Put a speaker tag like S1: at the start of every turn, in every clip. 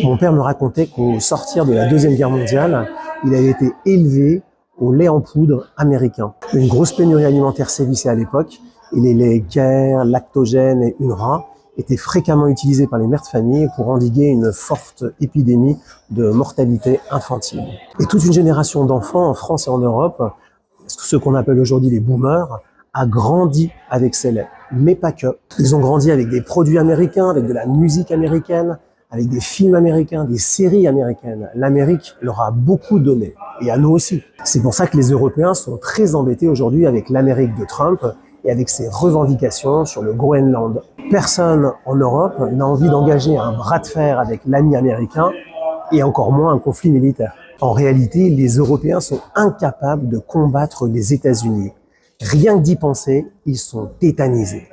S1: Mon père me racontait qu'au sortir de la Deuxième Guerre mondiale, il avait été élevé au lait en poudre américain. Une grosse pénurie alimentaire sévissait à l'époque et les laits Care, Lactogène et Unra étaient fréquemment utilisés par les mères de famille pour endiguer une forte épidémie de mortalité infantile. Et toute une génération d'enfants en France et en Europe, ce qu'on appelle aujourd'hui les boomers, a grandi avec ces laits, mais pas que. Ils ont grandi avec des produits américains, avec de la musique américaine, avec des films américains, des séries américaines. L'Amérique leur a beaucoup donné, et à nous aussi. C'est pour ça que les Européens sont très embêtés aujourd'hui avec l'Amérique de Trump et avec ses revendications sur le Groenland. Personne en Europe n'a envie d'engager un bras de fer avec l'ami américain, et encore moins un conflit militaire. En réalité, les Européens sont incapables de combattre les États-Unis. Rien que d'y penser, ils sont tétanisés.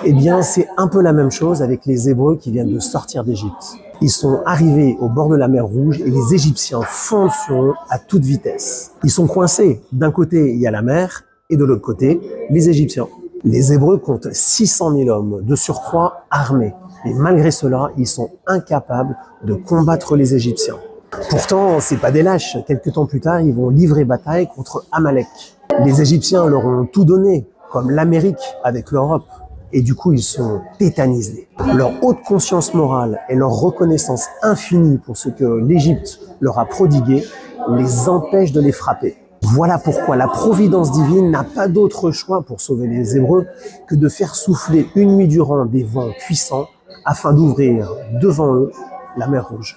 S1: Eh bien, c'est un peu la même chose avec les Hébreux qui viennent de sortir d'Égypte. Ils sont arrivés au bord de la mer Rouge et les Égyptiens foncent sur eux à toute vitesse. Ils sont coincés. D'un côté, il y a la mer et de l'autre côté, les Égyptiens. Les Hébreux comptent 600 000 hommes, de surcroît armés. Et malgré cela, ils sont incapables de combattre les Égyptiens. Pourtant, c'est pas des lâches. Quelques temps plus tard, ils vont livrer bataille contre Amalek. Les Égyptiens leur ont tout donné, comme l'Amérique avec l'Europe. Et du coup, ils sont tétanisés. Leur haute conscience morale et leur reconnaissance infinie pour ce que l'Égypte leur a prodigué les empêchent de les frapper. Voilà pourquoi la providence divine n'a pas d'autre choix pour sauver les Hébreux que de faire souffler une nuit durant des vents puissants afin d'ouvrir devant eux la mer Rouge.